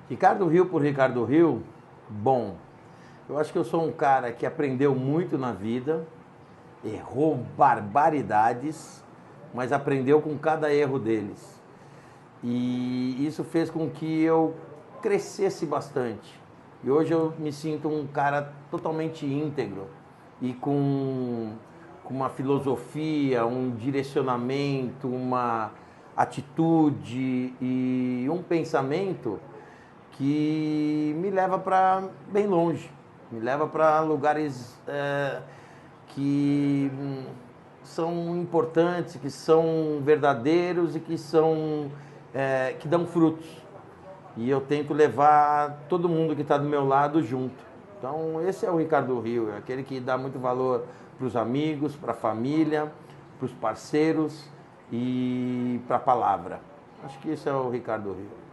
Ricardo Rio por Ricardo Rio, bom, eu acho que eu sou um cara que aprendeu muito na vida, errou barbaridades, mas aprendeu com cada erro deles. E isso fez com que eu crescesse bastante. E hoje eu me sinto um cara totalmente íntegro e com uma filosofia, um direcionamento, uma atitude e um pensamento que me leva para bem longe, me leva para lugares que são importantes, que são verdadeiros e que dão frutos. E eu tento levar todo mundo que está do meu lado junto. Então esse é o Ricardo Rio, é aquele que dá muito valor para os amigos, para a família, para os parceiros e para a palavra. Acho que esse é o Ricardo Rio.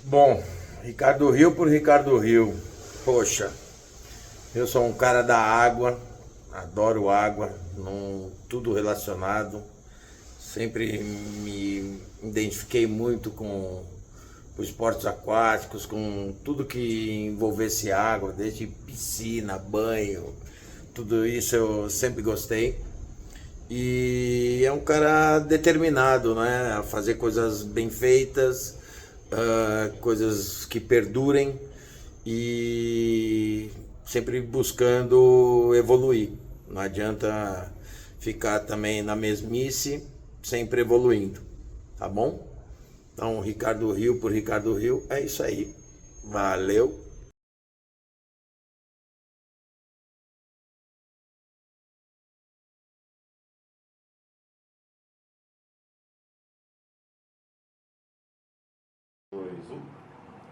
Bom, Ricardo Rio por Ricardo Rio. Poxa, eu sou um cara da água, adoro água, tudo relacionado. Sempre me identifiquei muito com os esportes aquáticos, com tudo que envolvesse água, desde piscina, banho, tudo isso eu sempre gostei. E é um cara determinado, né, a fazer coisas bem feitas, coisas que perdurem e sempre buscando evoluir. Não adianta ficar também na mesmice, sempre evoluindo, tá bom? Então, Ricardo Rio por Ricardo Rio, é isso aí. Valeu!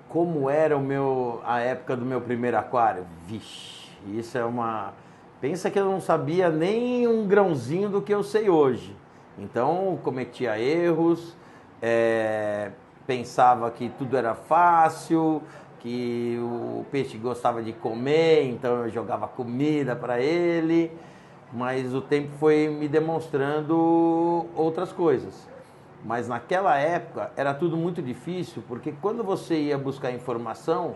Como era a época do meu primeiro aquário? Vixe, isso é uma... Pensa que eu não sabia nem um grãozinho do que eu sei hoje. Então, cometia erros, pensava que tudo era fácil, que o peixe gostava de comer, então eu jogava comida para ele, mas o tempo foi me demonstrando outras coisas. Mas naquela época era tudo muito difícil, porque quando você ia buscar informação,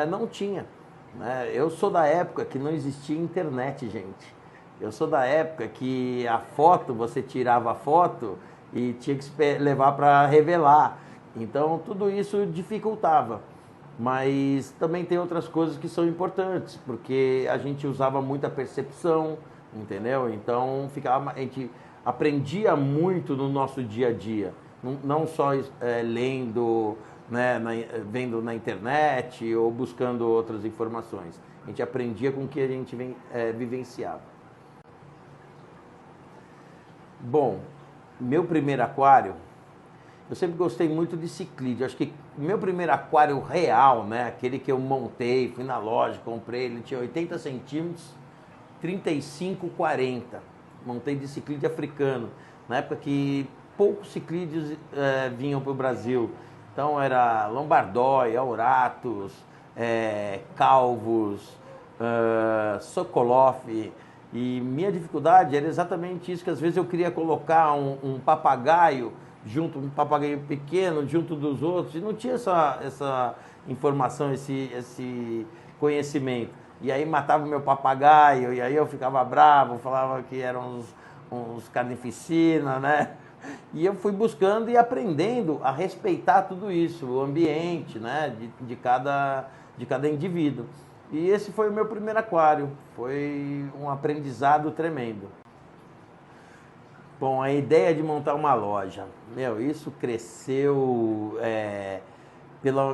não tinha. Né? Eu sou da época que não existia internet, gente. Eu sou da época que a foto, você tirava a foto e tinha que levar para revelar. Então tudo isso dificultava. Mas também tem outras coisas que são importantes, porque a gente usava muita percepção, entendeu? Então a gente aprendia muito no nosso dia a dia, não só lendo, né, vendo na internet ou buscando outras informações. A gente aprendia com o que a gente vivenciava. Bom, meu primeiro aquário, eu sempre gostei muito de ciclídeo. Acho que o meu primeiro aquário real, né, aquele que eu montei, fui na loja, comprei, ele tinha 80 centímetros, 35, 40. Montei de ciclídeo africano, na época que poucos ciclídeos vinham para o Brasil. Então era lombardói, auratus, calvos, sokolov. E minha dificuldade era exatamente isso, que às vezes eu queria colocar um papagaio um papagaio pequeno junto dos outros, e não tinha essa informação, esse conhecimento. E aí matava o meu papagaio, e aí eu ficava bravo, falava que eram uns carnificina, né? E eu fui buscando e aprendendo a respeitar tudo isso, o ambiente, né, de cada indivíduo. E esse foi o meu primeiro aquário, foi um aprendizado tremendo. Bom, a ideia de montar uma loja, isso cresceu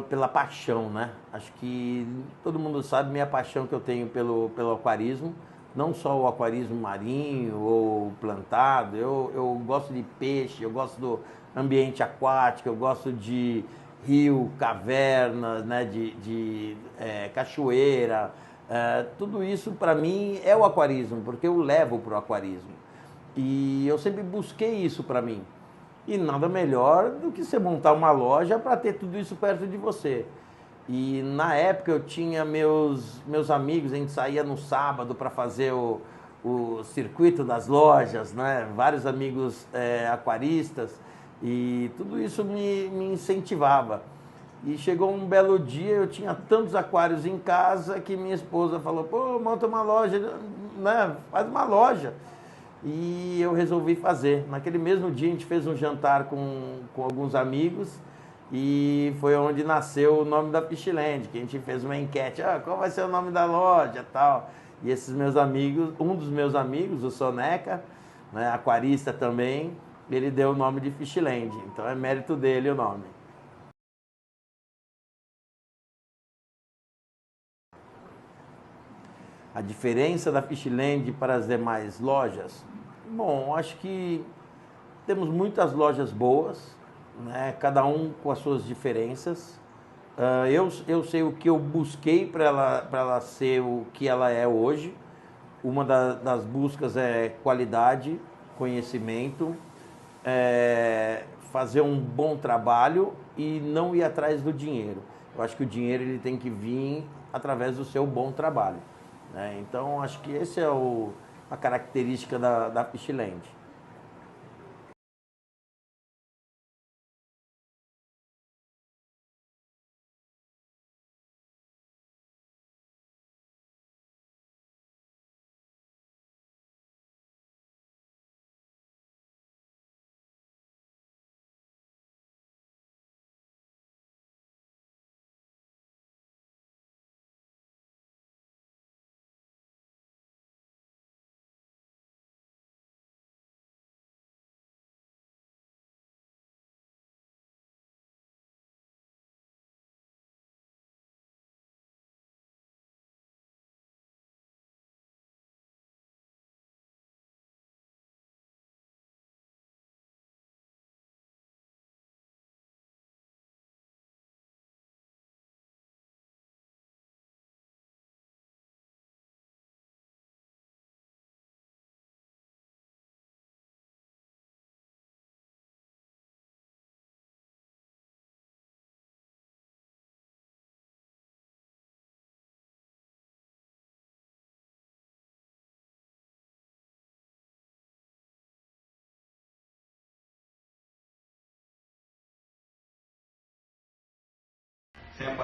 pela paixão, né? Acho que todo mundo sabe minha paixão que eu tenho pelo aquarismo, não só o aquarismo marinho ou plantado, eu gosto de peixe, eu gosto do ambiente aquático, eu gosto de rio, cavernas, né? de cachoeira, Tudo isso para mim é o aquarismo, porque eu levo para o aquarismo. E eu sempre busquei isso para mim. E nada melhor do que você montar uma loja para ter tudo isso perto de você. E na época eu tinha meus amigos, a gente saía no sábado para fazer o circuito das lojas, né? Vários amigos aquaristas, e tudo isso me incentivava. E chegou um belo dia, eu tinha tantos aquários em casa que minha esposa falou, pô, monta uma loja, né? Faz uma loja. E eu resolvi fazer. Naquele mesmo dia a gente fez um jantar com alguns amigos e foi onde nasceu o nome da Fishland, que a gente fez uma enquete, qual vai ser o nome da loja, tal. E esses meus amigos, um dos meus amigos, o Soneca, né, aquarista também, ele deu o nome de Fishland. Então é mérito dele o nome. A diferença da Fishland para as demais lojas? Bom, acho que temos muitas lojas boas, né? Cada um com as suas diferenças. Eu sei o que eu busquei para ela ser o que ela é hoje. Uma das buscas é qualidade, conhecimento, fazer um bom trabalho e não ir atrás do dinheiro. Eu acho que o dinheiro ele tem que vir através do seu bom trabalho, né? Então, acho que esse é a característica da Fishland.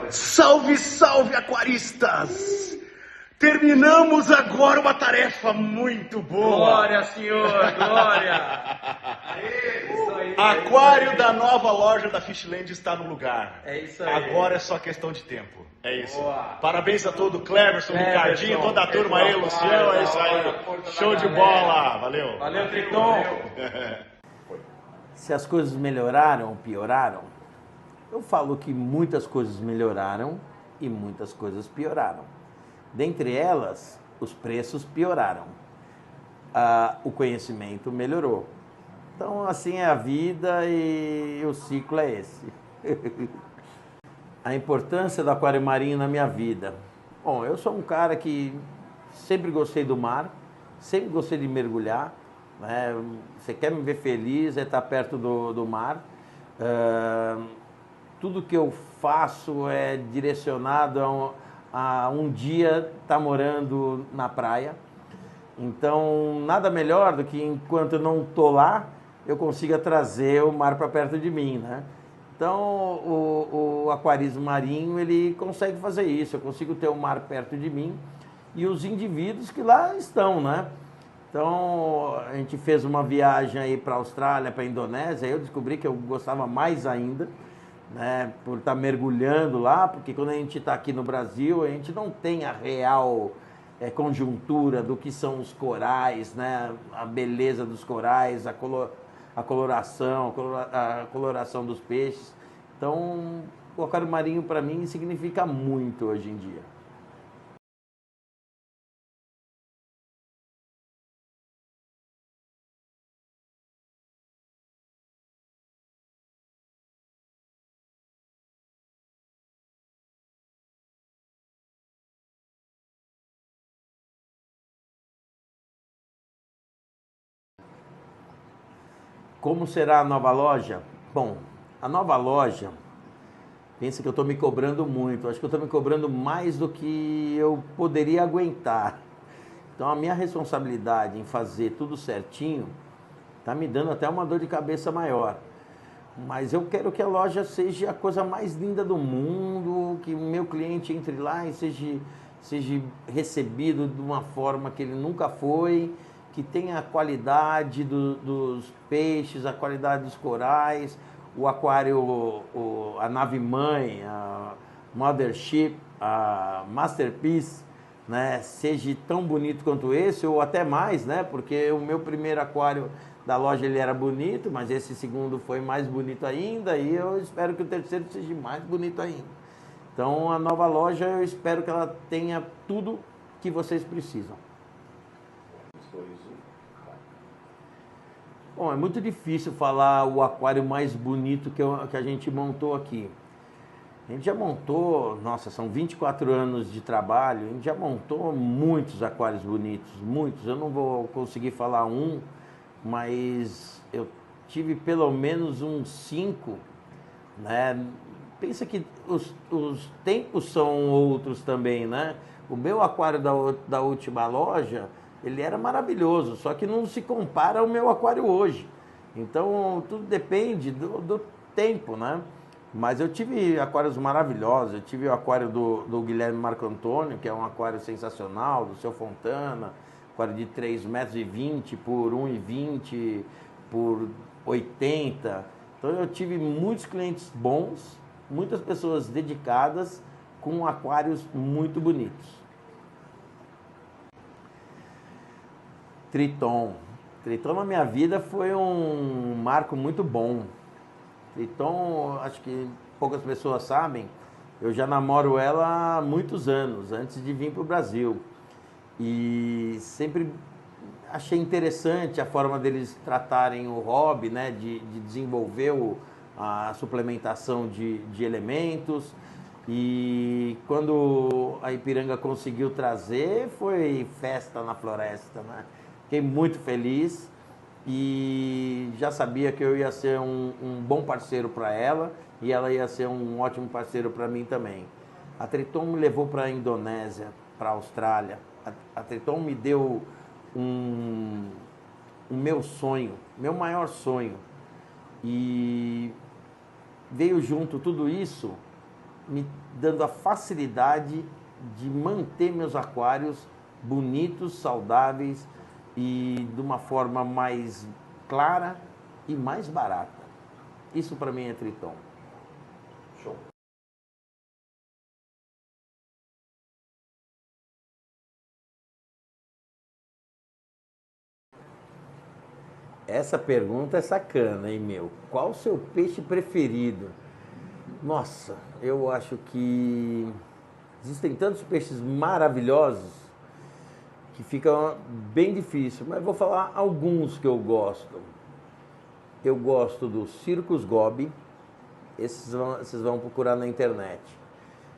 Salve, salve, aquaristas! Terminamos agora uma tarefa muito boa. Glória, senhor, glória! Aquário da nova loja da Fishland está no lugar. É isso aí. Agora é só questão de tempo. É isso. Boa. Parabéns a todo o Cleverson, Ricardinho, toda a turma aí, Luciano. É isso aí. Show de bola. Valeu. Valeu, Triton! Se as coisas melhoraram ou pioraram, eu falo que muitas coisas melhoraram e muitas coisas pioraram. Dentre elas, os preços pioraram. O conhecimento melhorou. Então, assim é a vida e o ciclo é esse. A importância do aquário marinho na minha vida. Bom, eu sou um cara que sempre gostei do mar, sempre gostei de mergulhar, né? Você quer me ver feliz, é estar perto do mar. Tudo que eu faço é direcionado a um dia estar morando na praia. Então, nada melhor do que enquanto eu não estou lá, eu consiga trazer o mar para perto de mim, né? Então, o aquarismo marinho, ele consegue fazer isso. Eu consigo ter o mar perto de mim e os indivíduos que lá estão, né? Então, a gente fez uma viagem aí para a Austrália, para a Indonésia, aí eu descobri que eu gostava mais ainda, né, por estar mergulhando lá, porque quando a gente está aqui no Brasil, a gente não tem a real conjuntura do que são os corais, né, a beleza dos corais, a coloração, a coloração dos peixes. Então, o aquário marinho para mim significa muito hoje em dia. Como será a nova loja? Bom, a nova loja, pensa que eu estou me cobrando muito. Acho que eu estou me cobrando mais do que eu poderia aguentar. Então, a minha responsabilidade em fazer tudo certinho está me dando até uma dor de cabeça maior. Mas eu quero que a loja seja a coisa mais linda do mundo, que o meu cliente entre lá e seja recebido de uma forma que ele nunca foi, que tenha a qualidade dos peixes, a qualidade dos corais, o aquário, a nave-mãe, a Mothership, a Masterpiece, né, seja tão bonito quanto esse, ou até mais, né, porque o meu primeiro aquário da loja ele era bonito, mas esse segundo foi mais bonito ainda, e eu espero que o terceiro seja mais bonito ainda. Então, a nova loja, eu espero que ela tenha tudo que vocês precisam. Bom, é muito difícil falar o aquário mais bonito que a gente montou aqui. A gente já montou, nossa, são 24 anos de trabalho, a gente já montou muitos aquários bonitos, muitos. Eu não vou conseguir falar um, mas eu tive pelo menos uns 5, né? Pensa que os tempos são outros também, né? O meu aquário da última loja, ele era maravilhoso, só que não se compara ao meu aquário hoje. Então, tudo depende do tempo, né? Mas eu tive aquários maravilhosos. Eu tive o aquário do Guilherme Marco Antônio, que é um aquário sensacional, do Seu Fontana, aquário de 3,20 m por 1,20 por 80. Então eu tive muitos clientes bons, muitas pessoas dedicadas, com aquários muito bonitos. Triton. Triton na minha vida foi um marco muito bom. Triton, acho que poucas pessoas sabem, eu já namoro ela há muitos anos, antes de vir para o Brasil. E sempre achei interessante a forma deles tratarem o hobby, né, de desenvolver a suplementação de elementos. E quando a Ipiranga conseguiu trazer, foi festa na floresta, né? Fiquei muito feliz e já sabia que eu ia ser um bom parceiro para ela e ela ia ser um ótimo parceiro para mim também. A Triton me levou para a Indonésia, para a Austrália. A Triton me deu um meu sonho, meu maior sonho. E veio junto tudo isso, me dando a facilidade de manter meus aquários bonitos, saudáveis e de uma forma mais clara e mais barata. Isso para mim é Triton. Show. Essa pergunta é sacana, hein, meu? Qual o seu peixe preferido? Nossa, eu acho que existem tantos peixes maravilhosos que fica bem difícil, mas vou falar alguns que eu gosto. Eu gosto do Circus Goby, esses vocês vão procurar na internet.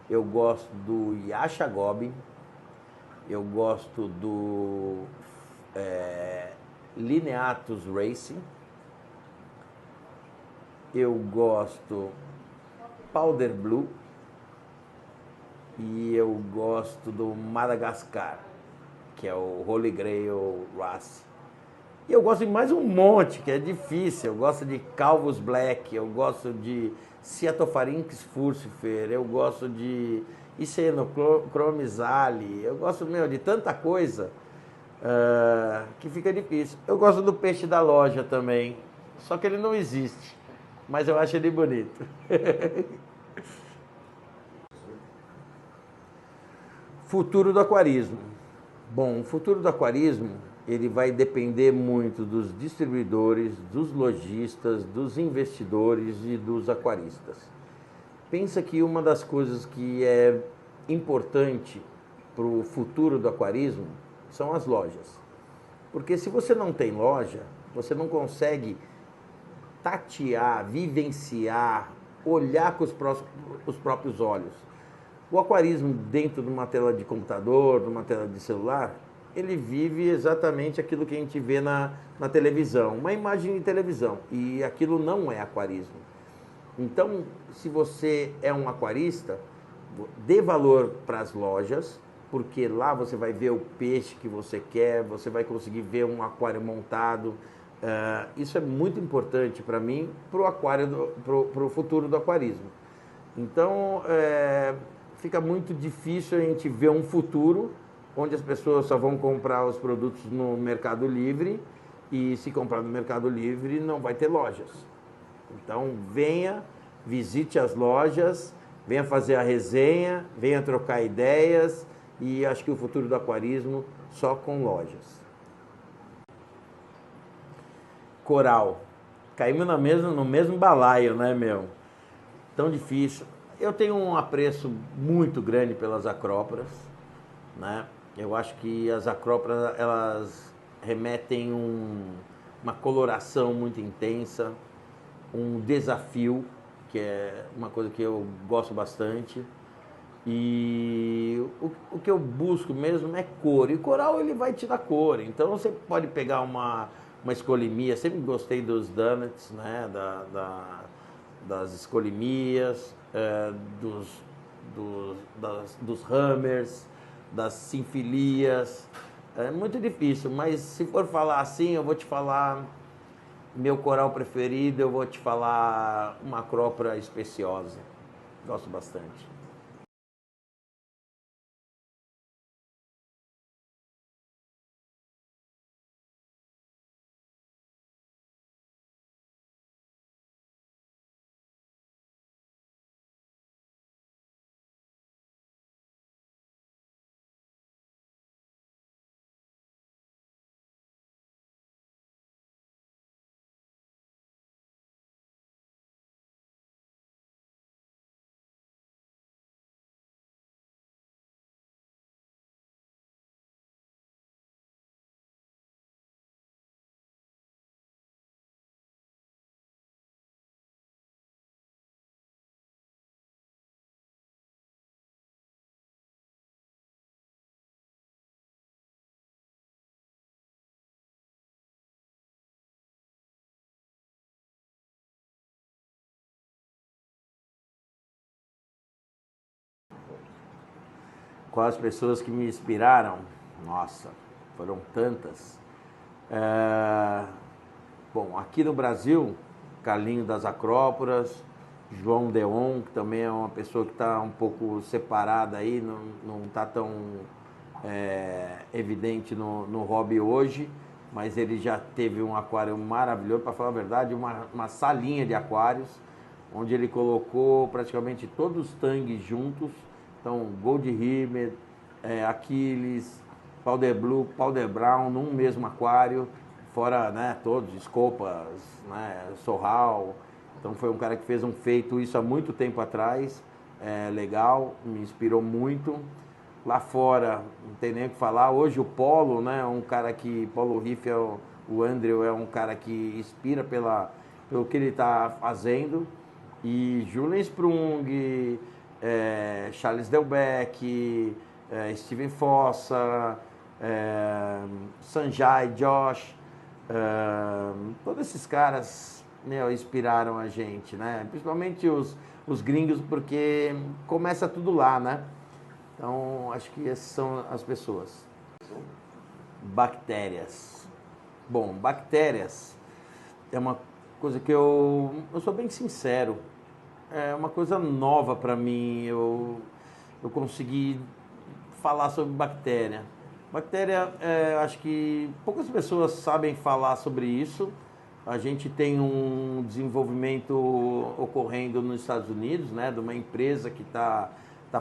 Eu gosto do Yasha Goby, eu gosto do Lineatus Racing, eu gosto Powder Blue e eu gosto do Madagascar, que é o Holy Grail Wrasse. E eu gosto de mais um monte, que é difícil. Eu gosto de Calvus Black, eu gosto de Cyatopharynx furcifer, eu gosto de Icenochromisale, eu gosto, de tanta coisa que fica difícil. Eu gosto do peixe da loja também, só que ele não existe, mas eu acho ele bonito. Futuro do aquarismo. Bom, o futuro do aquarismo, ele vai depender muito dos distribuidores, dos lojistas, dos investidores e dos aquaristas. Pensa que uma das coisas que é importante para o futuro do aquarismo são as lojas. Porque se você não tem loja, você não consegue tatear, vivenciar, olhar com os próprios olhos. O aquarismo dentro de uma tela de computador, de uma tela de celular, ele vive exatamente aquilo que a gente vê na televisão, uma imagem de televisão, e aquilo não é aquarismo. Então, se você é um aquarista, dê valor para as lojas, porque lá você vai ver o peixe que você quer, você vai conseguir ver um aquário montado. Isso é muito importante para mim, para o futuro do aquarismo. Então, fica muito difícil a gente ver um futuro onde as pessoas só vão comprar os produtos no Mercado Livre, e se comprar no Mercado Livre não vai ter lojas. Então venha, visite as lojas, venha fazer a resenha, venha trocar ideias, e acho que o futuro do aquarismo só com lojas. Coral. Caímos no mesmo balaio, né, meu? Tão difícil. Eu tenho um apreço muito grande pelas acróporas, né? Eu acho que as acróporas, elas remetem uma coloração muito intensa, um desafio, que é uma coisa que eu gosto bastante. E o que eu busco mesmo é cor. E o coral, ele vai te dar cor. Então você pode pegar uma escolimia. Sempre gostei dos donuts, né? Das escolimias, dos hammers, das sinfilias. É muito difícil, mas se for falar assim, eu vou te falar meu coral preferido, eu vou te falar uma acrópora especiosa. Gosto bastante. Com as pessoas que me inspiraram, nossa, foram tantas. Bom, aqui no Brasil, Carlinho das Acróporas, João Deon, que também é uma pessoa que está um pouco separada aí, não está tão evidente no hobby hoje, mas ele já teve um aquário maravilhoso, para falar a verdade, uma salinha de aquários, onde ele colocou praticamente todos os tangues juntos. Então, Gold Rimmer, Aquiles, Powder Blue, Powder Brown, num mesmo aquário, fora, né, todos, Scopas, né, Sorral. Então foi um cara que fez feito isso há muito tempo atrás, legal, me inspirou muito. Lá fora, não tem nem o que falar, hoje o Polo, né, um cara que, Polo Riff, o Andrew é um cara que inspira pelo que ele está fazendo. E Julian Sprung, Charles Delbecq, Steven Fossa, Sanjay, Josh, todos esses caras, né, inspiraram a gente, né? Principalmente os gringos, porque começa tudo lá, né? Então, acho que essas são as pessoas. Bactérias. Bom, bactérias é uma coisa que eu sou bem sincero, é uma coisa nova para mim. Eu consegui falar sobre bactéria. Bactéria, acho que poucas pessoas sabem falar sobre isso. A gente tem um desenvolvimento ocorrendo nos Estados Unidos, né, de uma empresa que está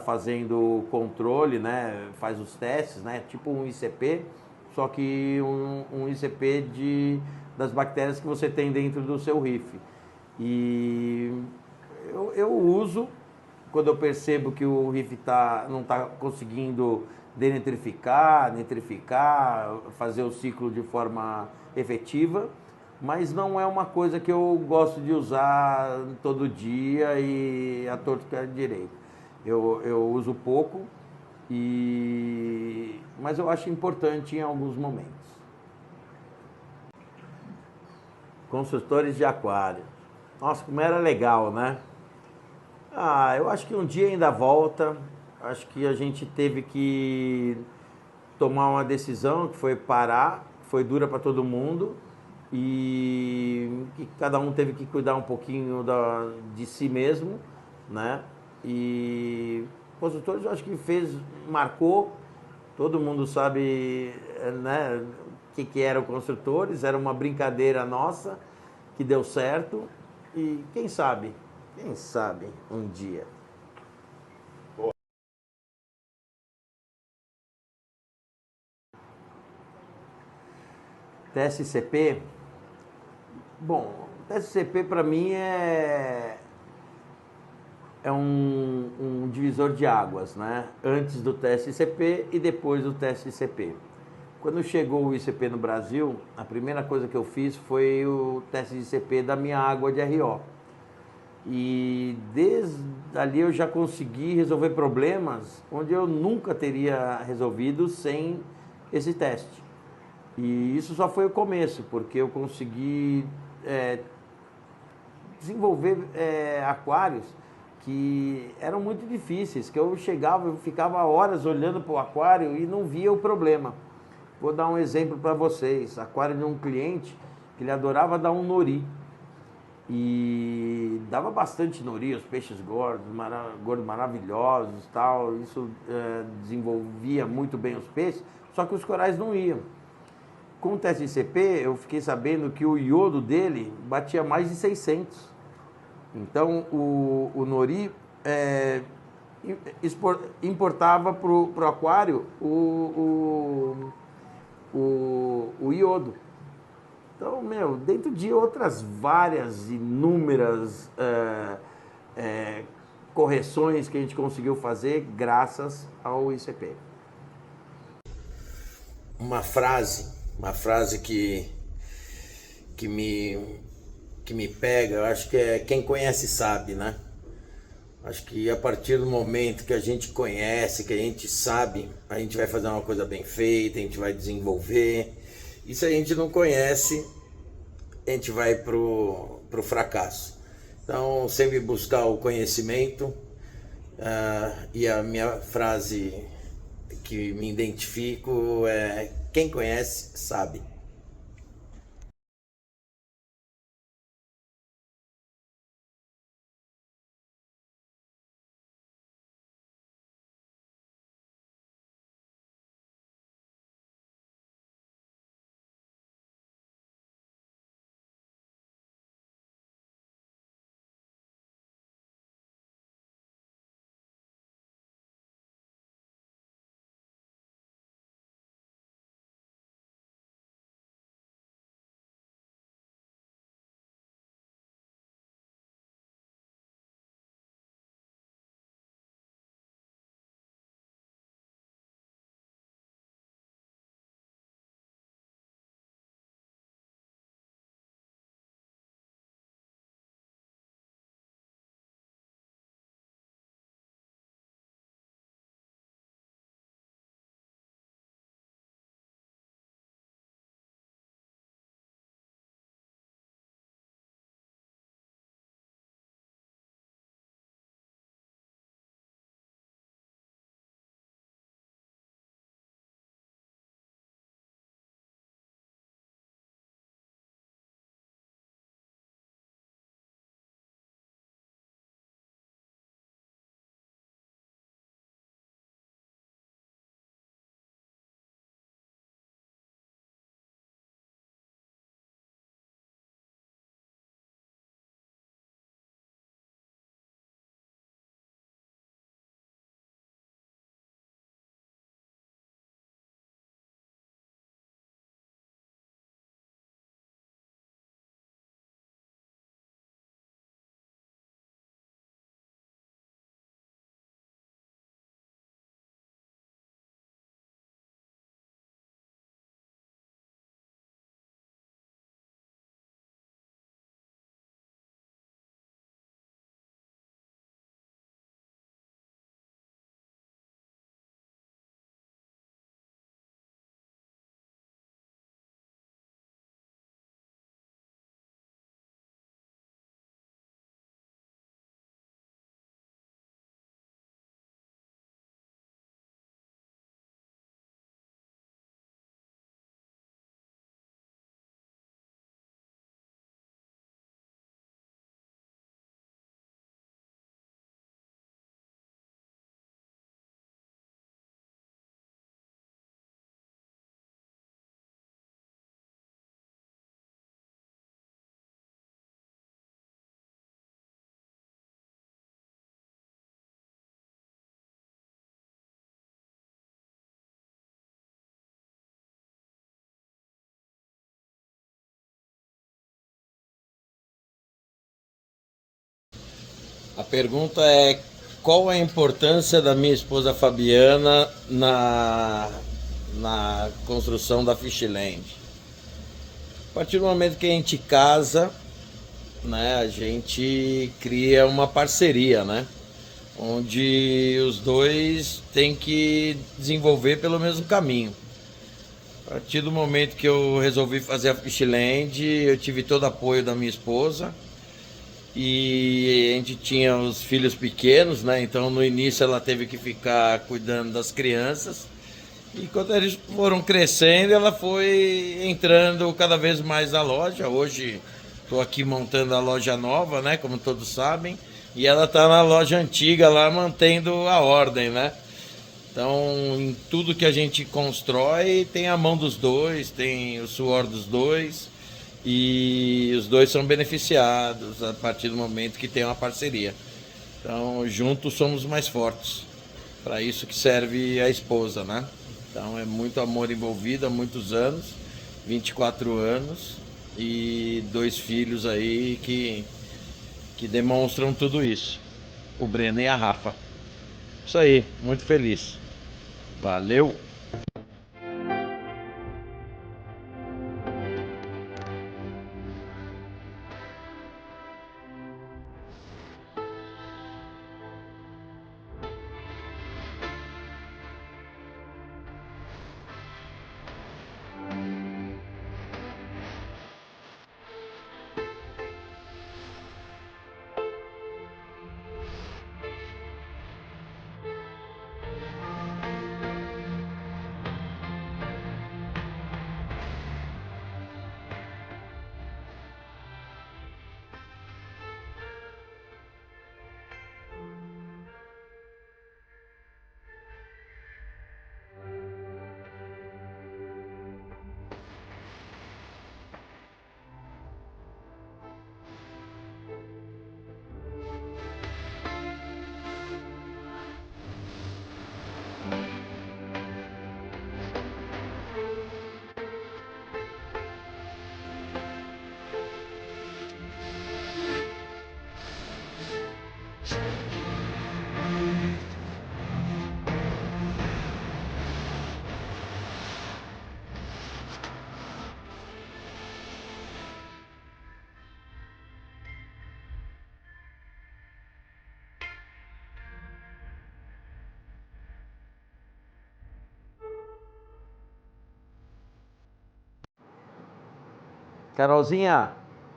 fazendo o controle, né, faz os testes, né, tipo um ICP, só que um ICP das bactérias que você tem dentro do seu reef. E eu uso quando eu percebo que o reef não está conseguindo denitrificar, nitrificar, fazer o ciclo de forma efetiva, mas não é uma coisa que eu gosto de usar todo dia e a torto que é direito. Eu uso pouco, mas eu acho importante em alguns momentos. Construtores de aquário. Nossa, como era legal, né? Eu acho que um dia ainda volta. Acho que a gente teve que tomar uma decisão que foi parar, foi dura para todo mundo e que cada um teve que cuidar um pouquinho de si mesmo, né? E Construtores eu acho que marcou, todo mundo sabe, né, o que eram Construtores, era uma brincadeira nossa que deu certo e quem sabe um dia. TSCP, bom, TSCP para mim é um divisor de águas, né? Antes do TSCP e depois do TSCP. Quando chegou o ICP no Brasil, a primeira coisa que eu fiz foi o TSCP da minha água de RO. E desde ali eu já consegui resolver problemas onde eu nunca teria resolvido sem esse teste. E isso só foi o começo, porque eu consegui desenvolver aquários que eram muito difíceis, que eu chegava, eu ficava horas olhando para o aquário e não via o problema. Vou dar um exemplo para vocês. Aquário de um cliente que ele adorava dar um nori. E dava bastante nori, os peixes gordos, maravilhosos, tal. Isso desenvolvia muito bem os peixes, só que os corais não iam. Com o TSCP, eu fiquei sabendo que o iodo dele batia mais de 600. Então, o nori importava para o aquário o iodo. Então, dentro de outras várias, inúmeras correções que a gente conseguiu fazer graças ao ICP. Uma frase que me pega, eu acho que quem conhece sabe, né? Acho que a partir do momento que a gente conhece, que a gente sabe, a gente vai fazer uma coisa bem feita, a gente vai desenvolver. E se a gente não conhece, a gente vai pro fracasso. Então, sempre buscar o conhecimento. E a minha frase que me identifico é: quem conhece, sabe. A pergunta é: qual a importância da minha esposa Fabiana na construção da Fishland? A partir do momento que a gente casa, né, a gente cria uma parceria, né? Onde os dois têm que desenvolver pelo mesmo caminho. A partir do momento que eu resolvi fazer a Fishland, eu tive todo o apoio da minha esposa. E a gente tinha os filhos pequenos, né? Então no início ela teve que ficar cuidando das crianças. E quando eles foram crescendo, ela foi entrando cada vez mais na loja. Hoje estou aqui montando a loja nova, né? Como todos sabem. E ela está na loja antiga lá, mantendo a ordem, né? Então, em tudo que a gente constrói, tem a mão dos dois, tem o suor dos dois. E os dois são beneficiados a partir do momento que tem uma parceria. Então, juntos somos mais fortes. Para isso que serve a esposa, né? Então, é muito amor envolvido há muitos anos, 24 anos, e 2 filhos aí que demonstram tudo isso. O Breno e a Rafa. Isso aí, muito feliz. Valeu! Carolzinha,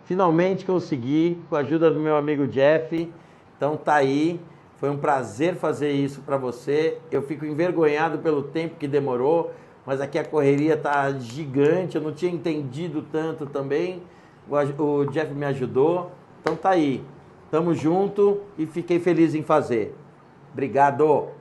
finalmente consegui, com a ajuda do meu amigo Jeff. Então tá aí, foi um prazer fazer isso para você. Eu fico envergonhado pelo tempo que demorou, mas aqui a correria tá gigante, eu não tinha entendido tanto também. O Jeff me ajudou. Então tá aí, tamo junto e fiquei feliz em fazer. Obrigado!